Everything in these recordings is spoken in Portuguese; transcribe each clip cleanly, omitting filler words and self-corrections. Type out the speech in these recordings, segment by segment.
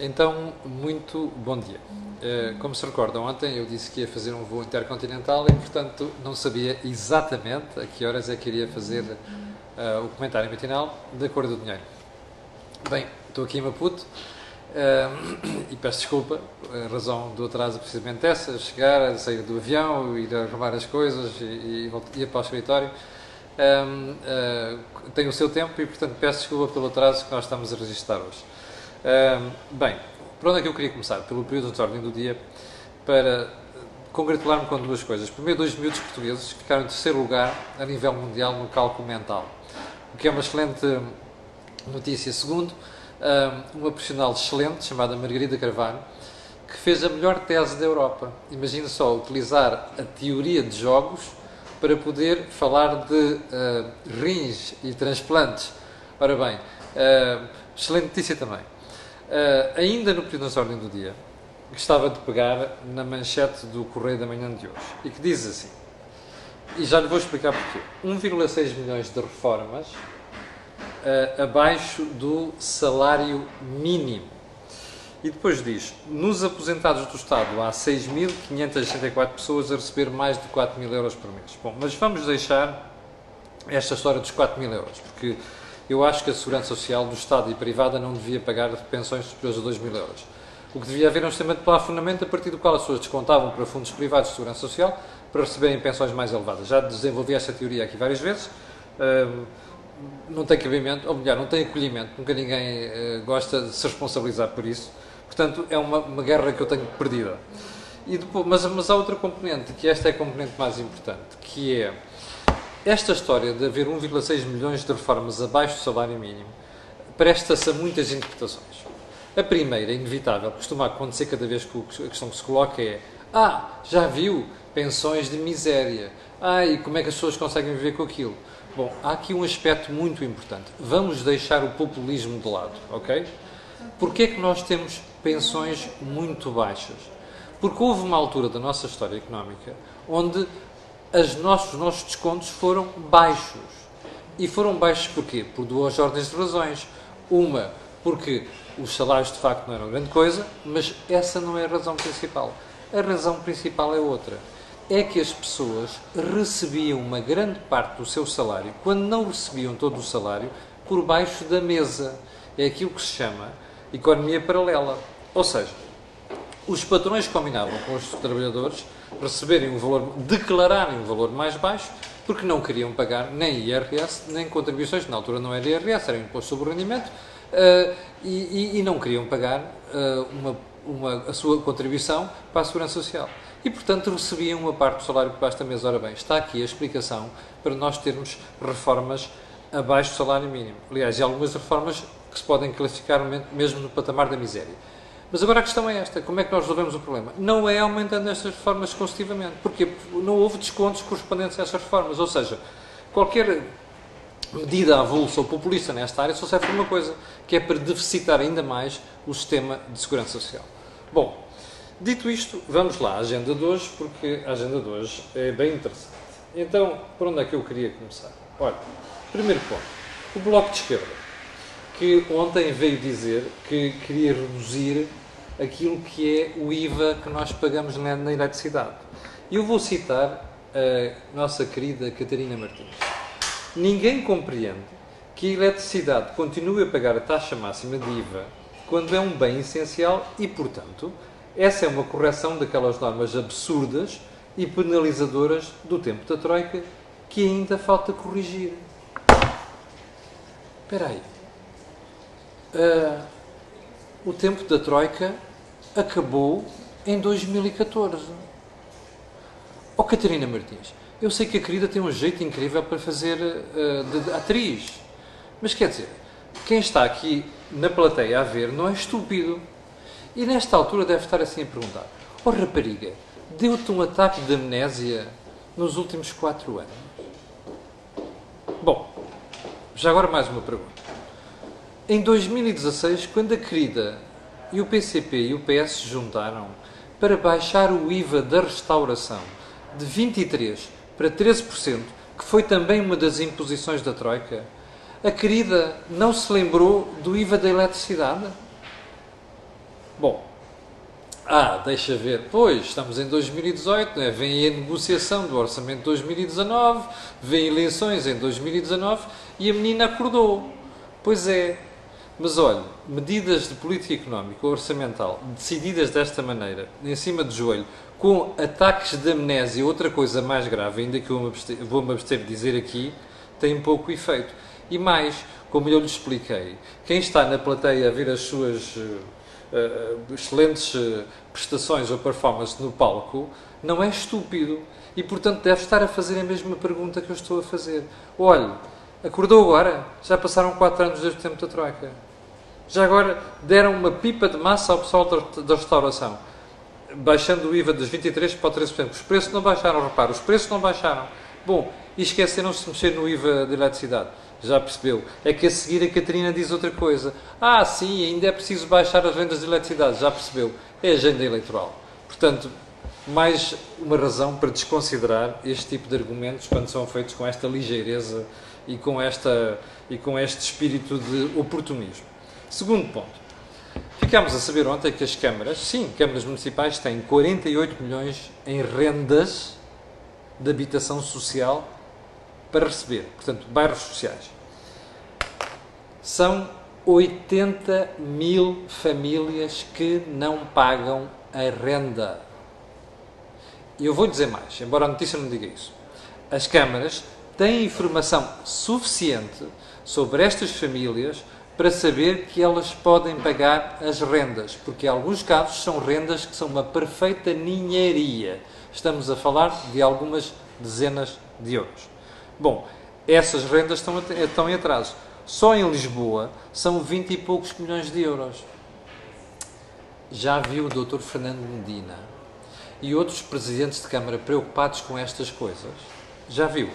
Então, muito bom dia. Como se recordam, ontem eu disse que ia fazer um voo intercontinental e, portanto, não sabia exatamente a que horas é que iria fazer o comentário matinal da Cor do Dinheiro. Bem, estou aqui em Maputo e peço desculpa, a razão do atraso é precisamente essa, chegar, a sair do avião, ir a arrumar as coisas e ir para o escritório. Tem o seu tempo e, portanto, peço desculpa pelo atraso que nós estamos a registrar hoje. Bem, por onde é que eu queria começar? Pelo período de ordem do dia, para congratular-me com duas coisas. Primeiro, dois miúdos portugueses que ficaram em terceiro lugar a nível mundial no cálculo mental, o que é uma excelente notícia. Segundo, uma profissional excelente, chamada Margarida Carvalho, que fez a melhor tese da Europa. Imagina só, utilizar a teoria de jogos para poder falar de rins e transplantes. Ora bem, excelente notícia também. Ainda no período de ordem do dia, gostava de pegar na manchete do Correio da Manhã de hoje, e que diz assim, e já lhe vou explicar porquê: 1,6 milhões de reformas abaixo do salário mínimo. E depois diz, nos aposentados do Estado há 6.564 pessoas a receber mais de 4.000 euros por mês. Bom, mas vamos deixar esta história dos 4.000 euros, porque eu acho que a Segurança Social do Estado e privada não devia pagar pensões superiores a 2.000 euros. O que devia haver é um sistema de plafonamento a partir do qual as pessoas descontavam para fundos privados de Segurança Social para receberem pensões mais elevadas. Já desenvolvi esta teoria aqui várias vezes. Não tem cabimento, ou melhor, não tem acolhimento. Nunca ninguém gosta de se responsabilizar por isso. Portanto, é uma guerra que eu tenho perdida. E depois, mas há outra componente, que esta é a componente mais importante, que é esta história de haver 1,6 milhões de reformas abaixo do salário mínimo presta-se a muitas interpretações. A primeira, inevitável, costuma acontecer cada vez que a questão que se coloca é: já viu pensões de miséria? E como é que as pessoas conseguem viver com aquilo? Bom, há aqui um aspecto muito importante. Vamos deixar o populismo de lado, ok? Porquê é que nós temos pensões muito baixas? Porque houve uma altura da nossa história económica onde os nossos descontos foram baixos. E foram baixos porquê? Por duas ordens de razões. Uma, porque os salários de facto não eram grande coisa, mas essa não é a razão principal. A razão principal é outra. É que as pessoas recebiam uma grande parte do seu salário, quando não recebiam todo o salário, por baixo da mesa. É aquilo que se chama economia paralela. Ou seja, os patrões combinavam com os trabalhadores receberem um valor, declararem um valor mais baixo, porque não queriam pagar nem IRS, nem contribuições, na altura não era IRS, era Imposto sobre o Rendimento, e não queriam pagar a sua contribuição para a Segurança Social. E, portanto, recebiam uma parte do salário por baixo da mesa. Ora bem, está aqui a explicação para nós termos reformas abaixo do salário mínimo. Aliás, há algumas reformas que se podem classificar mesmo no patamar da miséria. Mas agora a questão é esta: como é que nós resolvemos o problema? Não é aumentando estas reformas consecutivamente. Porquê? Porque não houve descontos correspondentes a estas reformas. Ou seja, qualquer medida avulsa ou populista nesta área só serve para uma coisa, que é para deficitar ainda mais o sistema de segurança social. Bom, dito isto, vamos lá à agenda de hoje, porque a agenda de hoje é bem interessante. Então, por onde é que eu queria começar? Olha, primeiro ponto, o Bloco de Esquerda, que ontem veio dizer que queria reduzir aquilo que é o IVA que nós pagamos na eletricidade. E eu vou citar a nossa querida Catarina Martins. Ninguém compreende que a eletricidade continue a pagar a taxa máxima de IVA quando é um bem essencial e, portanto, essa é uma correção daquelas normas absurdas e penalizadoras do tempo da Troika que ainda falta corrigir. Espera aí. O tempo da Troika acabou em 2014. Catarina Martins, eu sei que a querida tem um jeito incrível para fazer de atriz, mas quer dizer, quem está aqui na plateia a ver não é estúpido. E nesta altura deve estar assim a perguntar: rapariga, deu-te um ataque de amnésia nos últimos 4 anos? Bom, já agora mais uma pergunta. Em 2016, quando a querida e o PCP e o PS se juntaram para baixar o IVA da restauração de 23% para 13%, que foi também uma das imposições da Troika, a querida não se lembrou do IVA da eletricidade? Bom, deixa ver, pois, estamos em 2018, né? Vem aí a negociação do orçamento de 2019, vem eleições em 2019 e a menina acordou. Pois é, mas olha, medidas de política económica ou orçamental decididas desta maneira, em cima do joelho, com ataques de amnésia, outra coisa mais grave, ainda que eu vou-me abster de dizer aqui, tem pouco efeito. E mais, como eu lhe expliquei, quem está na plateia a ver as suas excelentes prestações ou performance no palco, não é estúpido e, portanto, deve estar a fazer a mesma pergunta que eu estou a fazer. Olhe, acordou agora? Já passaram 4 anos desde o tempo da Troika. Já agora deram uma pipa de massa ao pessoal da restauração, baixando o IVA dos 23% para o 13%. Os preços não baixaram, repara, os preços não baixaram. Bom, e esqueceram-se de mexer no IVA da eletricidade. Já percebeu? É que a seguir a Catarina diz outra coisa. Sim, ainda é preciso baixar as rendas de eletricidade. Já percebeu? É agenda eleitoral. Portanto, mais uma razão para desconsiderar este tipo de argumentos quando são feitos com esta ligeireza e com este espírito de oportunismo. Segundo ponto. Ficámos a saber ontem que as câmaras municipais têm 48 milhões em rendas de habitação social para receber, portanto, bairros sociais. São 80 mil famílias que não pagam a renda. E eu vou dizer mais, embora a notícia não diga isso. As câmaras têm informação suficiente sobre estas famílias para saber que elas podem pagar as rendas, porque em alguns casos são rendas que são uma perfeita ninharia. Estamos a falar de algumas dezenas de euros. Bom, essas rendas estão em atraso. Só em Lisboa são 20 e poucos milhões de euros. Já viu o Dr. Fernando Medina e outros presidentes de Câmara preocupados com estas coisas? Já viu?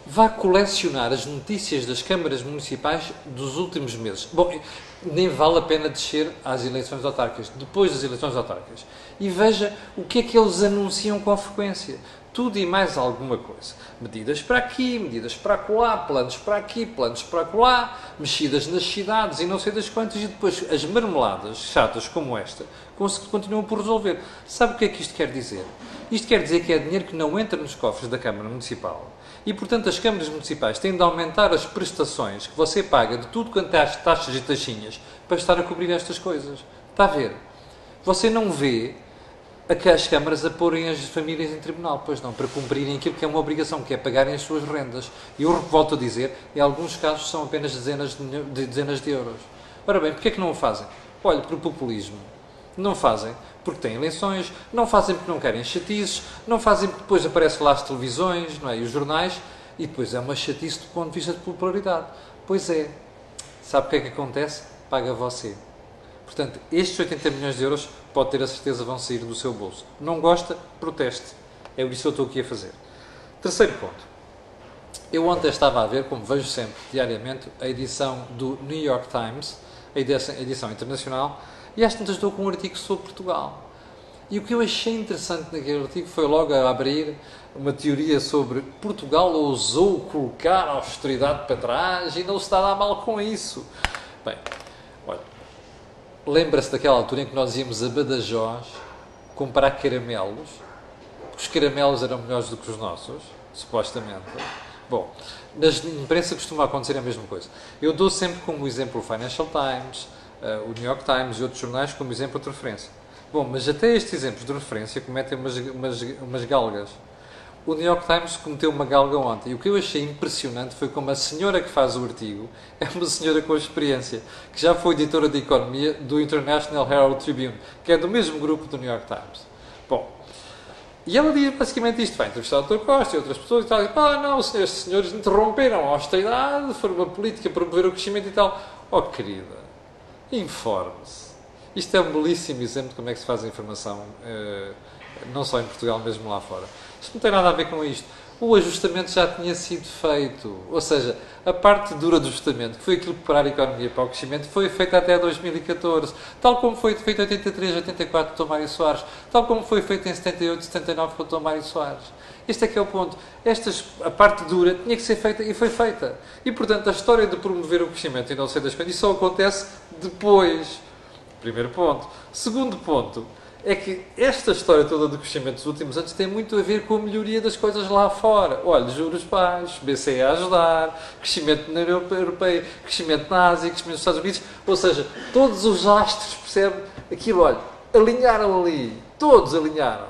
Vá colecionar as notícias das câmaras municipais dos últimos meses. Bom, nem vale a pena descer às eleições autárquicas, depois das eleições autárquicas. E veja o que é que eles anunciam com frequência. Tudo e mais alguma coisa. Medidas para aqui, medidas para acolá, planos para aqui, planos para acolá, mexidas nas cidades e não sei das quantas, e depois as marmeladas chatas como esta continuam por resolver. Sabe o que é que isto quer dizer? Isto quer dizer que é dinheiro que não entra nos cofres da Câmara Municipal. E, portanto, as câmaras municipais têm de aumentar as prestações que você paga de tudo quanto é as taxas e taxinhas para estar a cobrir estas coisas. Está a ver? Você não vê as câmaras a porem as famílias em tribunal, pois não, para cumprirem aquilo que é uma obrigação, que é pagarem as suas rendas. E eu volto a dizer, em alguns casos são apenas dezenas de euros. Ora bem, porquê é que não o fazem? Olha, por populismo. Não fazem porque têm eleições, não fazem porque não querem chatices, não fazem porque depois aparecem lá as televisões, não é? E os jornais, e depois é uma chatice do ponto de vista de popularidade. Pois é. Sabe o que é que acontece? Paga você. Portanto, estes 80 milhões de euros, pode ter a certeza, vão sair do seu bolso. Não gosta? Proteste. É isso que eu estou aqui a fazer. Terceiro ponto. Eu ontem estava a ver, como vejo sempre, diariamente, a edição do New York Times, a edição internacional, e às tantas estou com um artigo sobre Portugal. E o que eu achei interessante naquele artigo foi logo a abrir uma teoria sobre Portugal ousou colocar a austeridade para trás e não se está a dar mal com isso. Bem, olha, lembra-se daquela altura em que nós íamos a Badajoz comprar caramelos? Os caramelos eram melhores do que os nossos, supostamente. Bom, na imprensa costuma acontecer a mesma coisa. Eu dou sempre como exemplo o Financial Times, o New York Times e outros jornais como exemplo de referência. Bom, mas até estes exemplos de referência cometem umas galgas. O New York Times cometeu uma galga ontem. E o que eu achei impressionante foi como a senhora que faz o artigo é uma senhora com experiência, que já foi editora de economia do International Herald Tribune, que é do mesmo grupo do New York Times. Bom, e ela diz basicamente isto: vai entrevistar o Dr. Costa e outras pessoas e tal. E, não, estes senhores interromperam a austeridade, foi uma política para promover o crescimento e tal. Oh, querida, informe-se. Isto é um belíssimo exemplo de como é que se faz a informação, não só em Portugal, mesmo lá fora. Isto não tem nada a ver com isto. O ajustamento já tinha sido feito. Ou seja, a parte dura do ajustamento, que foi aquilo que preparar a economia para o crescimento, foi feita até 2014. Tal como foi feito em 83, 84 com o Dr. Mário Soares. Tal como foi feito em 78, 79 com o Dr. Mário Soares. Este é que é o ponto. A parte dura tinha que ser feita e foi feita. E, portanto, a história de promover o crescimento e não sei das coisas, isso só acontece depois. Primeiro ponto. Segundo ponto, é que esta história toda do crescimento dos últimos anos tem muito a ver com a melhoria das coisas lá fora. Olha, juros baixos, BCE a ajudar, crescimento na União Europeia, crescimento na Ásia, crescimento nos Estados Unidos. Ou seja, todos os astros, percebe? Aquilo, olha, alinharam ali. Todos alinharam.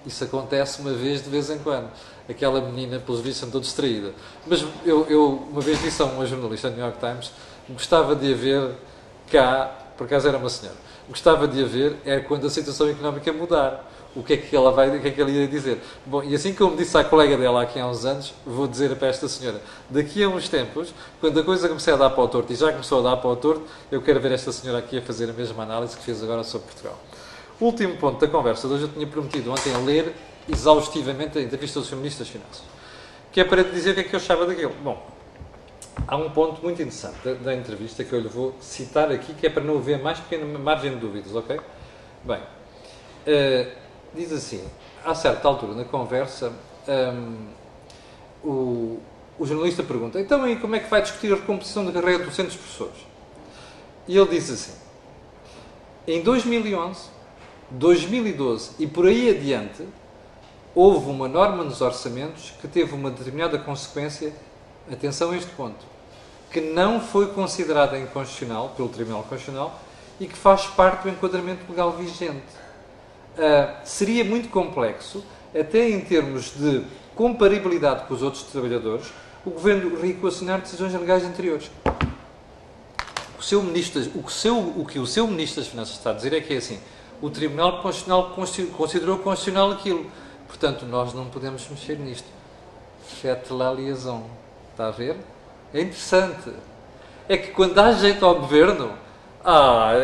Isso acontece uma vez em quando. Aquela menina, pelos vistos, andou distraída. Mas eu uma vez disse a uma jornalista do New York Times, gostava de haver cá, por acaso era uma senhora, gostava de haver é quando a situação económica mudar. O que é que ela ia dizer? Bom, e assim como disse à colega dela aqui há uns anos, vou dizer para esta senhora, daqui a uns tempos, quando a coisa começar a dar para o torto, e já começou a dar para o torto, eu quero ver esta senhora aqui a fazer a mesma análise que fez agora sobre Portugal. O último ponto da conversa de hoje, eu tinha prometido ontem ler exaustivamente a entrevista dos feministas de finanças, que é para dizer o que é que eu achava daquilo. Bom, há um ponto muito interessante da entrevista que eu lhe vou citar aqui, que é para não haver mais pequena margem de dúvidas, ok? Bem, diz assim, a certa altura na conversa, o jornalista pergunta, então e como é que vai discutir a recomposição da carreira de docentes professores? E ele diz assim, em 2011, 2012 e por aí adiante, houve uma norma nos orçamentos que teve uma determinada consequência, atenção a este ponto, que não foi considerada inconstitucional pelo Tribunal Constitucional e que faz parte do enquadramento legal vigente. Seria muito complexo, até em termos de comparabilidade com os outros trabalhadores, o Governo reequacionar decisões legais anteriores. O que o seu Ministro das Finanças está a dizer é que é assim, o Tribunal Constitucional considerou constitucional aquilo. Portanto, nós não podemos mexer nisto. Faites la liaison. Está a ver? É interessante. É que quando dá jeito ao Governo,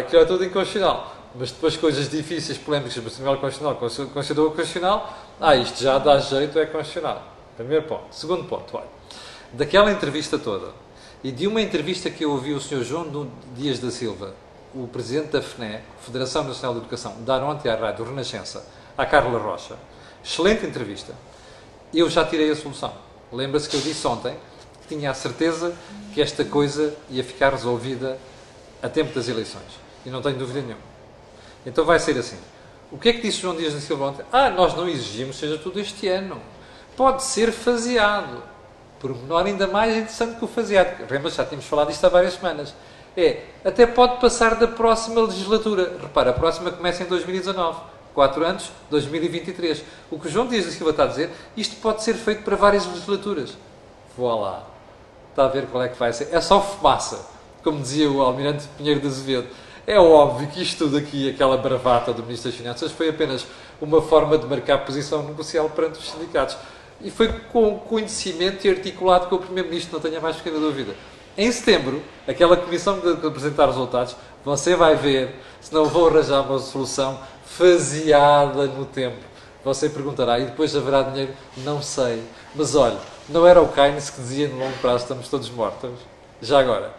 aquilo é tudo inconstitucional. Mas depois coisas difíceis, polémicas, o Tribunal Constitucional considerou constitucional, isto já dá jeito, é constitucional. Primeiro ponto. Segundo ponto, olha, daquela entrevista toda, e de uma entrevista que eu ouvi o Sr. João Dias da Silva, o Presidente da FNE, Federação Nacional de Educação, dar ontem à Rádio Renascença, à Carla Rocha, excelente entrevista, eu já tirei a solução. Lembra-se que eu disse ontem que tinha a certeza que esta coisa ia ficar resolvida a tempo das eleições. E não tenho dúvida nenhuma. Então vai ser assim. O que é que disse João Dias da Silva ontem? Nós não exigimos que seja tudo este ano. Pode ser faseado. Por menor ainda mais interessante que o faseado. Lembra-se, já tínhamos falado disto há várias semanas. Até pode passar da próxima legislatura. Repara, a próxima começa em 2019. 4 anos, 2023. O que o João Dias da Silva está a dizer, isto pode ser feito para várias legislaturas. Voilá. Está a ver qual é que vai ser. É só fumaça. Como dizia o Almirante Pinheiro de Azevedo. É óbvio que isto tudo aqui, aquela bravata do Ministro das Finanças, foi apenas uma forma de marcar posição negocial perante os sindicatos. E foi com conhecimento e articulado com o Primeiro-Ministro, não tenha mais pequena dúvida. Em setembro, aquela comissão de apresentar resultados, você vai ver se não vou arranjar uma solução faseada no tempo. Você perguntará, e depois haverá dinheiro? Não sei. Mas olha, não era o Keynes que dizia no longo prazo estamos todos mortos? Já agora,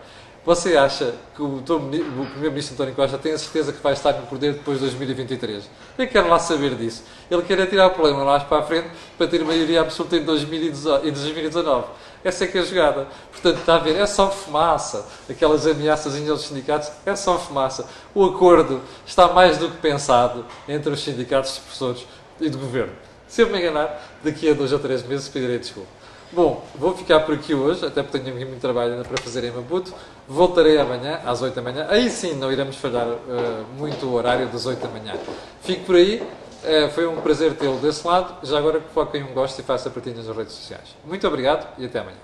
você acha que o Primeiro-Ministro António Costa tem a certeza que vai estar no poder depois de 2023? Eu quero lá saber disso. Ele quer tirar o problema mais para a frente para ter maioria absoluta em 2019. Essa é que é a jogada. Portanto, está a ver, é só fumaça. Aquelas ameaças aos sindicatos, é só fumaça. O acordo está mais do que pensado entre os sindicatos de professores e do Governo. Se eu me enganar, daqui a 2 ou 3 meses pedirei desculpa. Bom, vou ficar por aqui hoje, até porque tenho muito trabalho ainda para fazer em Maputo. Voltarei amanhã, às 8 da manhã. Aí sim, não iremos falhar muito o horário das 8 da manhã. Fico por aí. Foi um prazer tê-lo desse lado. Já agora coloquem um gosto e faça partilhas nas redes sociais. Muito obrigado e até amanhã.